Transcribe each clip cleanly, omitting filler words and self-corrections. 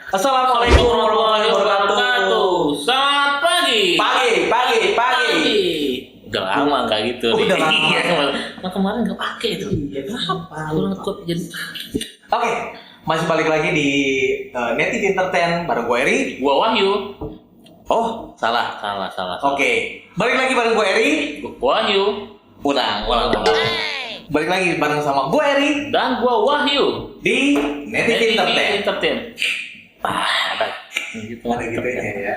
Assalamualaikum warahmatullahi wabarakatuh. Selamat pagi. Pagi. Udah lama nggak gitu. Udah lama. Iya, nah, kemarin nggak pakai itu. Iya, kenapa? Kurang kuat jadi. Oke, masih balik lagi di Native Entertain bareng gue Eri. Gua Wahyu. Oh, Salah. oke. Balik lagi bareng gue Eri. Gua Wahyu. Ulang. Balik lagi bareng sama gue Eri Dan gua Wahyu. di Native Entertain. Entertain. Ada gitu. Ada gitu ya.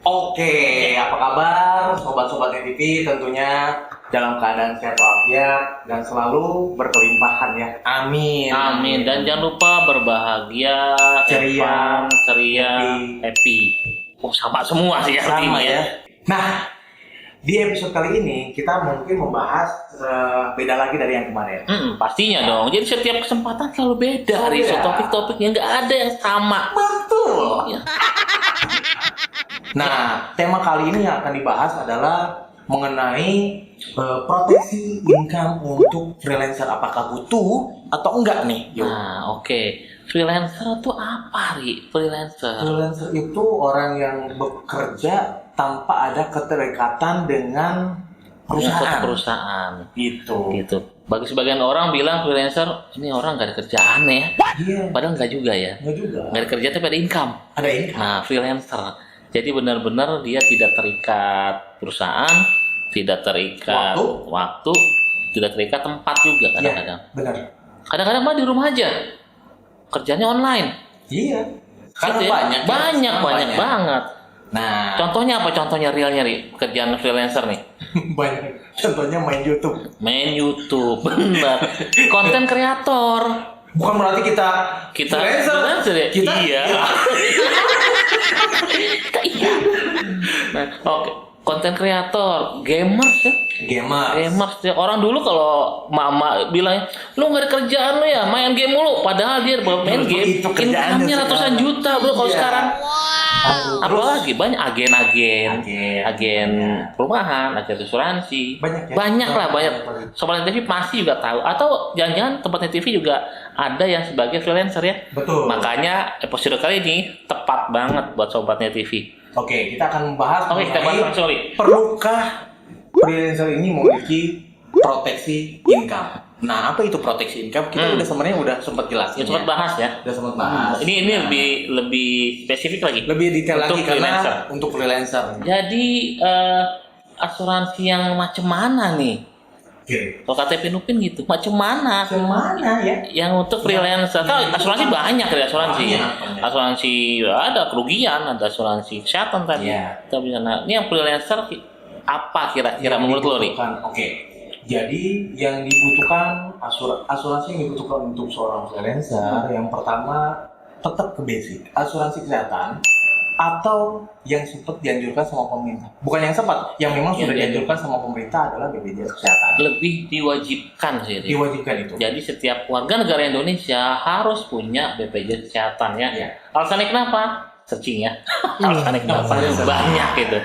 Oke, apa kabar sobat-sobat TV? Tentunya dalam keadaan sehat walafiat dan selalu berkelimpahan ya. Amin. Amin. Dan jangan lupa berbahagia, Ceria, fun, ceria, happy. Oh, sama semua sih Sama artinya ya. Nah, di episode kali ini kita mungkin membahas beda lagi dari yang kemarin. Pastinya dong. Jadi setiap kesempatan selalu beda. Selalu beda. Topik-topiknya nggak ada yang sama. Betul. Ya. Nah, tema kali ini yang akan dibahas adalah mengenai proteksi income untuk freelancer. Apakah butuh atau enggak nih? Yuk. Nah, oke. Freelancer itu apa, Ri? Freelancer. Freelancer itu orang yang bekerja tanpa ada keterikatan dengan perusahaan. Perusahaan. Gitu. Gitu. Bagi sebagian orang bilang freelancer, ini orang nggak ada kerjaan ya. Iya. Padahal nggak juga ya. Enggak juga. Nggak ada kerja tapi ada income. Ada income. Nah, freelancer. Jadi benar-benar dia tidak terikat perusahaan, tidak terikat waktu, tidak terikat tempat juga kadang-kadang. Iya, benar. Kadang-kadang mah di rumah aja. Kerjanya online. Iya. Karena Gitu ya. banyak. Banyak banget. Nah, Contohnya apa? Contohnya realnya nih, pekerjaan freelancer nih. banyak. Contohnya main YouTube. Main YouTube, benar. Konten kreator. Bukan berarti kita Freelancer ya? Kita Iya. Iya. Nah, oke. Konten kreator, gamers ya. Gamers ya. Orang dulu kalau mama bilang, lu nggak ada kerjaan lu ya, main game mulu. Padahal dia main game, Itu kerjaannya income-nya ratusan juta bro. Kalau Iya. sekarang, Terus, apalagi banyak agen Agen. perumahan, agen asuransi. Banyak ya? Banyak. Sobat TV pasti juga tahu. Atau jangan-jangan tempatnya TV juga ada yang sebagai freelancer ya. Betul. Makanya episode kali ini tepat banget buat sobatnya TV. Oke, kita akan membahas Oke, kita bahas langsung, Ri. perlukah freelancer ini memiliki proteksi income. Nah, apa itu proteksi income? Kita udah sempat jelasin. Ya, sempat bahas ya. Udah sempat bahas. Ini lebih spesifik lagi. lebih detail Untuk lagi karena freelancer. untuk freelancer. Jadi asuransi yang macam mana nih? Oke. Kalau KTP Nupin gitu, macam mana? Kemana ya? Yang untuk freelancer, kan asuransi banyak ya asuransi. Banyak. Asuransi ada kerugian, ada asuransi kesehatan tadi. Iya. Tapi nah, ini yang freelancer apa kira-kira Yang menurut lo nih? dibutuhkan. Oke. Jadi yang dibutuhkan asuransi yang dibutuhkan untuk seorang freelancer yang pertama tetap ke basic asuransi kesehatan atau yang sempat dianjurkan sama pemerintah. Bukan yang sempat, yang memang sudah dianjurkan sama pemerintah adalah BPJS Kesehatan. Lebih diwajibkan sih. Ri. Diwajibkan itu. Jadi setiap warga negara Indonesia harus punya BPJS Kesehatan ya. Iya. Alasannya kenapa? Searching ya. Alasannya kenapa? Banyak gitu.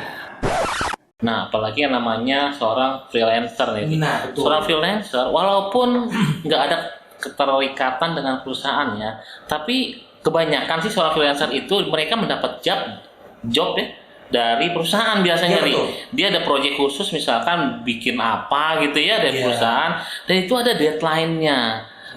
Nah, apalagi yang namanya seorang freelancer nih. Nah, betul. Seorang freelancer, walaupun nggak ada keterikatan dengan perusahaannya, tapi kebanyakan sih seorang freelancer itu mereka mendapat job ya dari perusahaan biasanya Iya, nih. betul. Dia ada proyek khusus misalkan bikin apa gitu ya dari Iya. perusahaan dan itu ada deadline-nya.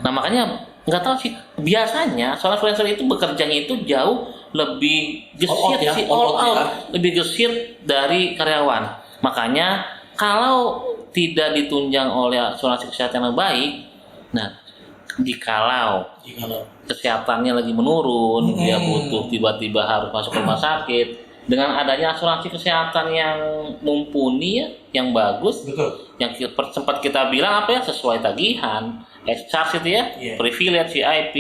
Nah, makanya nggak tahu sih biasanya seorang freelancer itu bekerjanya itu jauh lebih gesit sih, all out, lebih gesit dari karyawan. Makanya kalau tidak ditunjang oleh asuransi kesehatan yang baik, nah jikalau kesehatannya lagi menurun, dia butuh tiba-tiba harus masuk rumah sakit, dengan adanya asuransi kesehatan yang mumpuni ya, yang bagus, Betul. yang sempat kita bilang apa ya, sesuai tagihan, excharge itu ya, privilege, VIP,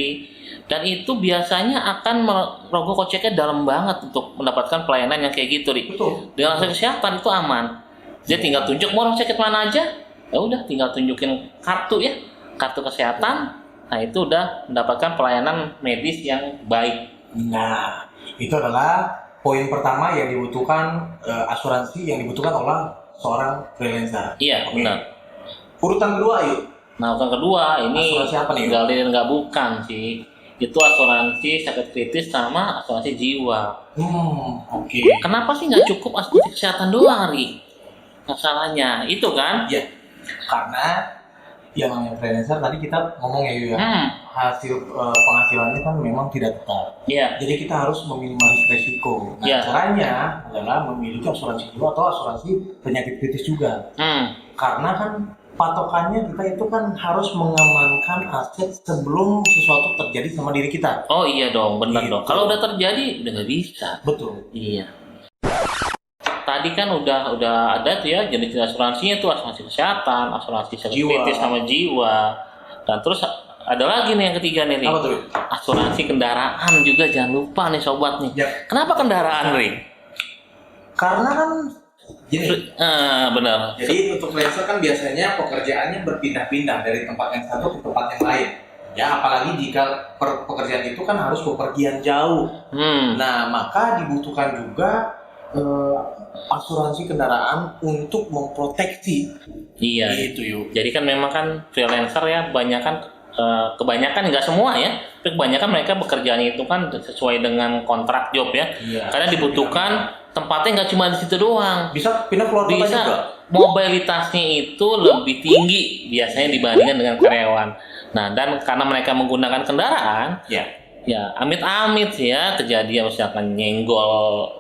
dan itu biasanya akan merogoh koceknya dalam banget untuk mendapatkan pelayanan yang kayak gitu, Ri. Betul. Dengan asuransi kesehatan itu aman. Dia tinggal tunjuk mau orang sakit mana aja, ya udah tinggal tunjukin kartu ya, kartu kesehatan. Nah itu udah mendapatkan pelayanan medis yang baik. Nah, itu adalah poin pertama yang dibutuhkan, asuransi yang dibutuhkan oleh seorang freelancer. Iya, Oke. benar. Urutan kedua yuk. Nah urutan kedua ini Asuransi apa nih? tinggalin nggak bukan sih. Itu asuransi sakit kritis sama asuransi jiwa. Oke. Kenapa sih nggak cukup asuransi kesehatan doang, Ri? Masalahnya itu kan? Ya, karena yang namanya freelancer tadi kita ngomong ya Yu, ya. Hasil penghasilannya kan memang tidak tetap. Iya. Jadi kita harus meminimalisir resiko. Nah, Iya. caranya adalah memiliki asuransi jiwa atau asuransi penyakit kritis juga. Karena kan patokannya kita itu kan harus mengamankan aset sebelum sesuatu terjadi sama diri kita. Oh iya dong, benar Gitu. dong. Kalau udah terjadi udah nggak bisa. Betul. Iya. Tadi kan udah ada tuh ya jenis asuransinya tuh, asuransi kesehatan, asuransi sakit Jiwa. kritis sama jiwa. Dan terus ada lagi nih yang ketiga nih, Ri. Apa tuh? Asuransi kendaraan juga jangan lupa nih sobat nih. Ya, Kenapa kendaraan, Ri? karena kan gini. Benar. Jadi untuk freelancer kan biasanya pekerjaannya berpindah-pindah dari tempat yang satu ke tempat yang lain. Ya, apalagi jika pekerjaan itu kan harus bepergian jauh. Nah, maka dibutuhkan juga asuransi kendaraan untuk memproteksi. Iya. Gitu yuk. Jadi kan memang kan freelancer ya kebanyakan nggak semua ya, tapi kebanyakan mereka bekerjanya itu kan sesuai dengan kontrak job ya. Iya. Karena dibutuhkan tempatnya nggak cuma di situ doang. Bisa pindah keluar kota Bisa juga. mobilitasnya itu lebih tinggi biasanya dibandingkan dengan karyawan. Nah, dan karena mereka menggunakan kendaraan, ya amit-amit sih ya kejadian misalkan nyenggol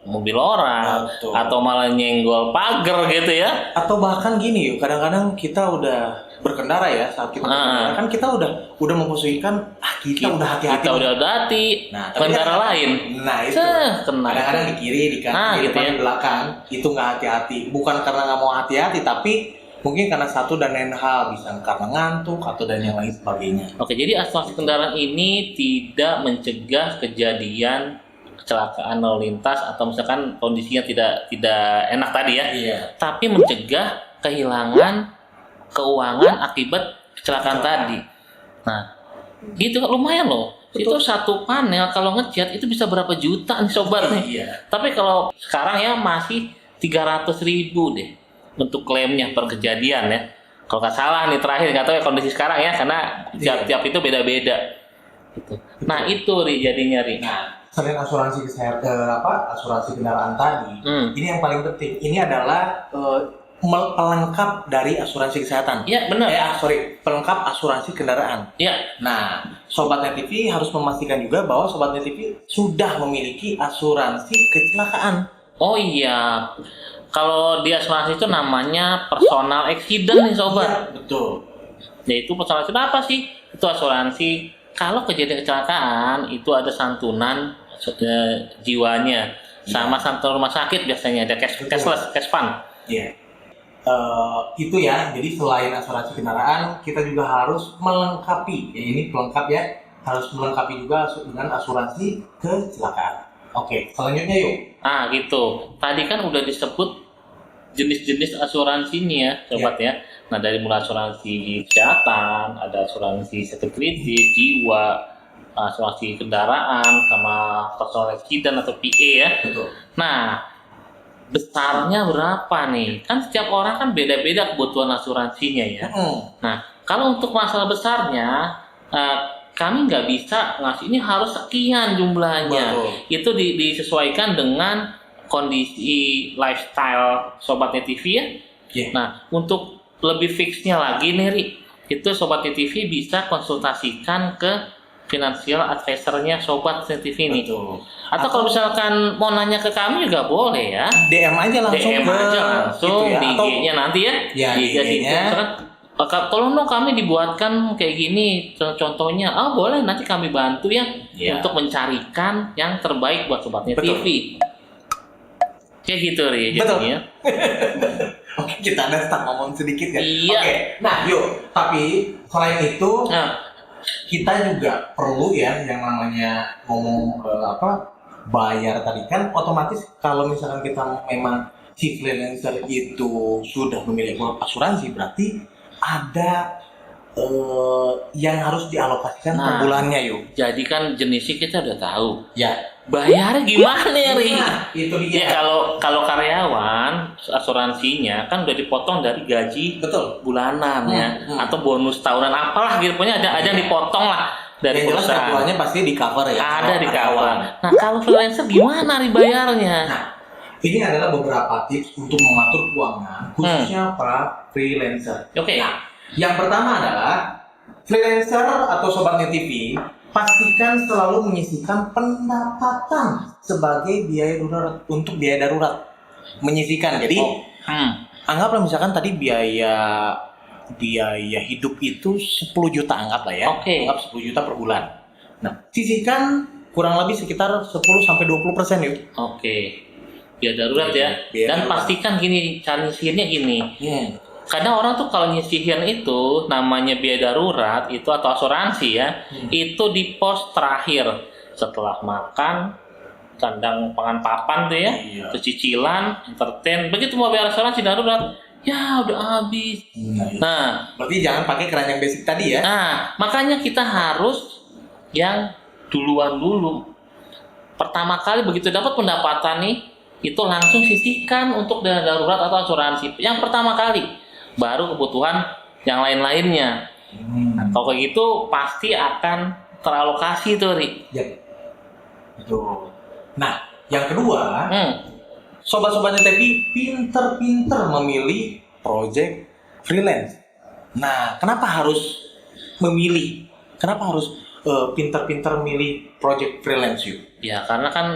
mobil orang Betul. atau malah nyenggol pagar gitu ya. Atau bahkan gini yuk, kadang-kadang kita udah berkendara ya, saat kita berkendara kan kita udah memposisikan kita udah hati-hati. Kita udah hati. Nah, tapi pengendara kan- lain. Nah itu Kena. kadang-kadang di kiri, di kanan, di Gitu depan, ya. di belakang itu nggak hati-hati. Bukan karena nggak mau hati-hati, tapi mungkin karena satu dan lain hal, bisa karena ngantuk atau dan yang lain sebagainya. Oke, jadi asuransi kendaraan ini tidak mencegah kejadian kecelakaan lalu lintas atau misalkan kondisinya tidak enak tadi ya, Iya. tapi mencegah kehilangan keuangan akibat kecelakaan tadi. Nah, gitu kan lumayan loh. Betul. Itu satu panel kalau ngecat itu bisa berapa juta nih sobat nih. Iya. Tapi kalau sekarang ya masih 300.000 deh untuk klaimnya per kejadian ya. Kalau nggak salah nih terakhir, nggak tahu ya kondisi sekarang ya, karena tiap-tiap itu beda-beda. Gitu. Nah itu Ri jadinya Ri. Nah, selain asuransi kesehatan, asuransi kendaraan tadi, ini yang paling penting. Ini adalah pelengkap dari asuransi kesehatan. Iya benar. Pelengkap asuransi kendaraan. Iya. Nah, Sobat Net TV harus memastikan juga bahwa Sobat Net TV sudah memiliki asuransi kecelakaan. Oh iya. Kalau di asuransi itu namanya personal accident nih sobat. Iya, betul. Yaitu personal accident apa sih? Itu asuransi kalau kejadian kecelakaan itu ada santunan jiwanya sama santunan rumah sakit biasanya ada cash fund. Iya. Itu ya. Jadi selain asuransi kendaraan, kita juga harus melengkapi. Ya, ini pelengkap ya. Harus melengkapi juga dengan asuransi kecelakaan. Oke, selanjutnya yuk. Ah gitu. Tadi kan udah disebut jenis-jenis asuransinya ya, sobat ya. Nah dari mulai asuransi kesehatan, ada asuransi sakit kritis, jiwa, asuransi kendaraan, sama personal accident atau PA ya. Betul. Nah besarnya berapa nih? Kan setiap orang kan beda-beda kebutuhan asuransinya ya. Nah kalau untuk masalah besarnya, kami nggak bisa ngasih ini harus sekian jumlahnya. Betul. Itu disesuaikan dengan kondisi lifestyle Sobat Net TV ya. Yeah. Nah, untuk lebih fixnya lagi nih Ri, itu Sobat Net TV bisa konsultasikan ke financial advisor-nya Sobat Net TV nih. Betul. Atau kalau misalkan mau nanya ke kami juga boleh ya. DM aja langsung DM aja langsung gitu ya. di Atau IG-nya nanti ya. Ya, Di IG IG-nya. tolong dong kami dibuatkan kayak gini contohnya. Oh boleh, nanti kami bantu ya untuk mencarikan yang terbaik buat Sobat Net Betul. TV. Kayak gitu Ri Betul. jadinya. Oke, kita ada start ngomong sedikit ya. Iya. Oke. Nah, yuk. Tapi selain itu Nah, kita juga perlu ya yang namanya ngomong bayar tadi kan otomatis kalau misalkan kita memang si freelancer itu sudah memiliki asuransi, berarti ada yang harus dialokasikan per Nah. bulannya yuk. Jadi kan jenisnya kita udah tahu. Ya, Bayarnya gimana ya, Ri? itu Ya dia. kalau karyawan asuransinya kan udah dipotong dari gaji Betul. bulanan ya, atau bonus tahunan apalah gitu, pokoknya ada yang dipotong lah dari Yang jelas perusahaan. bulannya pasti di cover ya. Ada sama di karyawan. cover. Nah kalau freelancer gimana Ri bayarnya? Nah, ini adalah beberapa tips untuk mengatur keuangan khususnya para freelancer. Oke. Nah, yang pertama adalah freelancer atau sobat Net TV, pastikan selalu menyisihkan pendapatan sebagai biaya darurat untuk biaya darurat. Menyisihkan. Jadi anggaplah misalkan tadi biaya hidup itu 10 juta anggaplah ya. Oke. Anggap 10 juta per bulan. Nah, sisihkan kurang lebih sekitar 10-20% yuk. Oke. Biaya darurat ya. Biaya Dan darurat. pastikan gini, cara nyisihinnya gini. Kadang orang tuh kalau nyisihin itu namanya biaya darurat itu atau asuransi ya, itu di pos terakhir setelah makan, kandang pangan papan tuh ya, Iya. cicilan, entertain, begitu mau bayar asuransi darurat, ya udah habis. Nah, Berarti jangan pakai keranjang basic tadi ya. makanya kita harus yang duluan dulu. Pertama kali begitu dapat pendapatan nih, itu langsung sisihkan untuk dana darurat atau asuransi. Yang pertama kali. Baru kebutuhan yang lain-lainnya. Kalau kayak gitu pasti akan teralokasi tuh, Ri. Ya. Betul. Nah, yang kedua, Hmm. sobat-sobatnya TV pinter-pinter memilih project freelance. Nah, kenapa harus memilih? Kenapa harus pinter-pinter milih project freelance yuk? Ya karena kan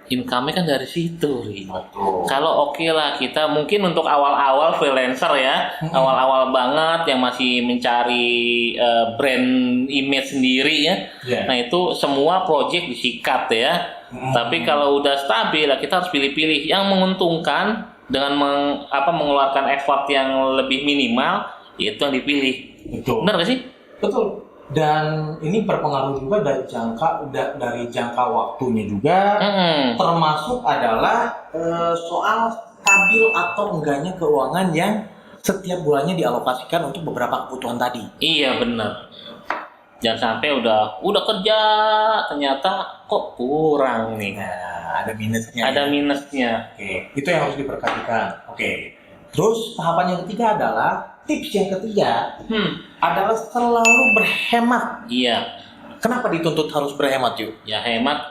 income-nya kan dari situ, Ri. Betul. Kalau oke lah kita mungkin untuk awal-awal freelancer ya, awal-awal banget yang masih mencari brand image sendiri ya. Ya. Nah itu semua project disikat ya. Tapi kalau udah stabil lah kita harus pilih-pilih yang menguntungkan dengan mengeluarkan effort yang lebih minimal, itu yang dipilih. Betul. Benar gak sih? Betul. Dan ini berpengaruh juga dari jangka waktunya juga. Termasuk adalah soal stabil atau enggaknya keuangan yang setiap bulannya dialokasikan untuk beberapa kebutuhan tadi. Iya benar. Jangan sampai udah kerja ternyata kok kurang nih. Nah, ada minusnya. Ada ya. minusnya. Oke, itu yang harus diperhatikan. Oke. Terus tahapan yang ketiga adalah tips yang ketiga adalah selalu berhemat. Iya. Kenapa dituntut harus berhemat yuk? Ya hemat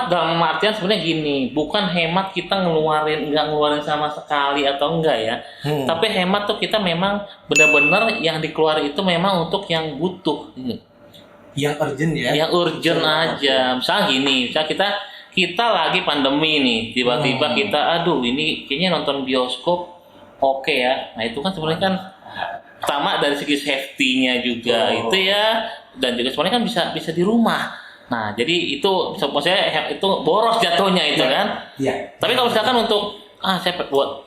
dalam artian sebenarnya gini, bukan hemat kita nggak ngeluarin sama sekali atau enggak ya. Tapi hemat tuh kita memang benar-benar yang dikeluarin itu memang untuk yang butuh. Yang urgent ya? Yang urgent aja. Misalnya gini, kita lagi pandemi nih, tiba-tiba kita aduh ini kayaknya nonton bioskop oke ya. Nah itu kan sebenarnya kan pertama dari segi safety-nya juga itu ya, dan juga sebenarnya kan bisa di rumah. Nah jadi itu maksudnya itu boros jatuhnya itu kan. Iya. Tapi kalau misalkan untuk saya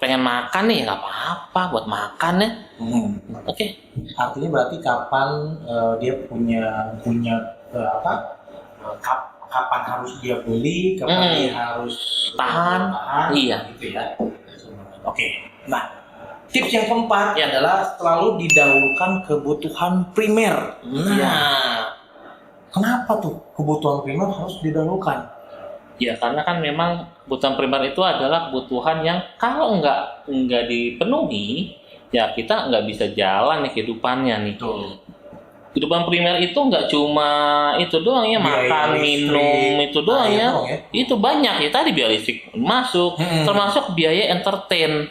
pengen makan nih nggak apa-apa buat makan ya. Oke. Artinya berarti kapan dia punya kapan harus dia beli, kapan dia harus Tahan. Iya. gitu ya. Oke. Nah, tips yang keempat adalah selalu didahulukan kebutuhan primer. Nah, kenapa tuh kebutuhan primer harus didahulukan? Ya karena kan memang kebutuhan primer itu adalah kebutuhan yang kalau nggak dipenuhi, ya kita nggak bisa jalan nih kehidupannya nih. Kehidupan primer itu nggak cuma itu doang ya, makan, minum itu doang ya. Itu banyak ya, tadi biaya listrik masuk, termasuk biaya entertain.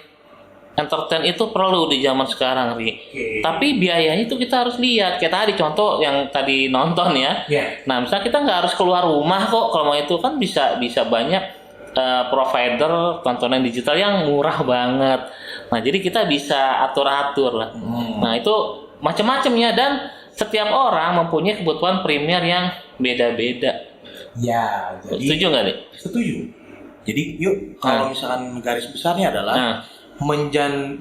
Entertain itu perlu di zaman sekarang, Ri. Tapi biayanya itu kita harus lihat. Kayak tadi contoh yang tadi nonton ya. Nah, misalnya kita nggak harus keluar rumah kok. Kalau mau itu kan bisa banyak provider tontonan digital yang murah banget. Nah, jadi kita bisa atur-atur lah. Nah, itu macam-macam ya, dan setiap orang mempunyai kebutuhan primer yang beda-beda. Ya, jadi Setuju nggak nih? setuju. Jadi yuk kalau misalkan garis besarnya adalah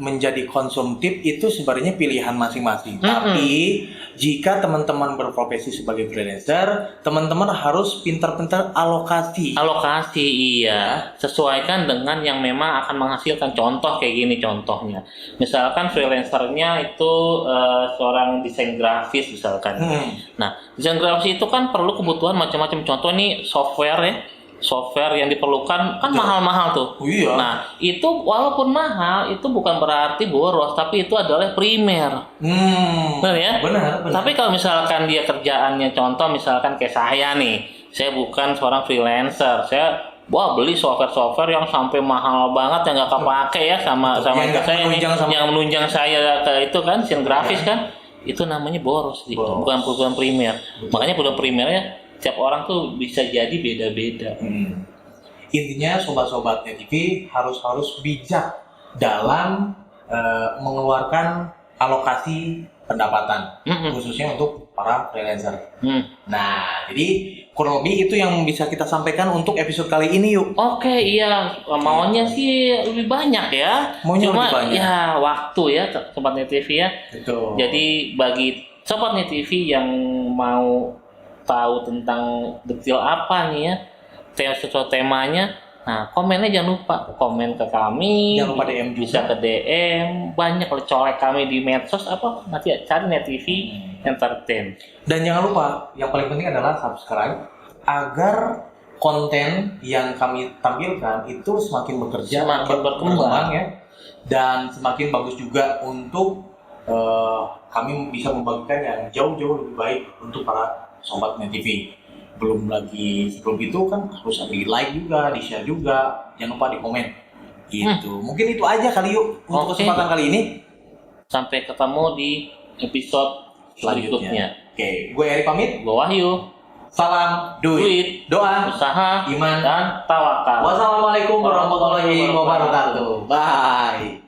menjadi konsumtif itu sebenarnya pilihan masing-masing. Tapi jika teman-teman berprofesi sebagai freelancer, teman-teman harus pintar-pintar alokasi. Alokasi, iya. Sesuaikan dengan yang memang akan menghasilkan. Contoh kayak gini contohnya. Misalkan freelancernya itu seorang desain grafis misalkan. Nah, desain grafis itu kan perlu kebutuhan macam-macam. Contoh nih software ya. Software yang diperlukan kan mahal-mahal tuh. Oh, iya. Nah, itu walaupun mahal, itu bukan berarti boros, tapi itu adalah primer. Benar ya? Benar. Tapi kalau misalkan dia kerjaannya, contoh misalkan kayak saya nih, saya bukan seorang freelancer, saya beli software yang sampai mahal banget yang nggak kepake ya sama yang saya nih, yang menunjang saya ke itu kan, desain grafis kan, itu namanya boros, gitu. Bukan program primer. Makanya program primernya tiap orang tuh bisa jadi beda-beda. Intinya sobat-sobat TV harus bijak dalam mengeluarkan alokasi pendapatan, khususnya untuk para freelancer. Nah, jadi kurang lebih itu yang bisa kita sampaikan untuk episode kali ini yuk. Oke, iya, maunya sih lebih banyak ya. Cuma lebih banyak. Ya waktu ya Sobat Net TV ya. Betul. Jadi bagi Sobat Net TV yang mau tahu tentang detail apa nih ya, sesuatu temanya, nah komennya jangan lupa komen ke kami, jangan lupa DM juga. Bisa ke DM, banyak colek kami di medsos apa, nanti cari Net TV Entertain. Dan jangan lupa yang paling penting adalah subscribe agar konten yang kami tampilkan itu semakin bekerja, semakin berkembang ya, dan semakin bagus juga untuk kami bisa membagikan yang jauh-jauh lebih baik untuk para Sobat Net TV. Belum lagi sebelum itu kan harus di like juga, di share juga, jangan lupa di komen. Gitu. Mungkin itu aja kali yuk untuk kesempatan kali ini. Sampai ketemu di episode selanjutnya. Oke, gue Eri pamit. Gue Wahyu. Salam duit, doa, usaha, iman, dan tawakal. Wassalamualaikum warahmatullahi wabarakatuh. Bye.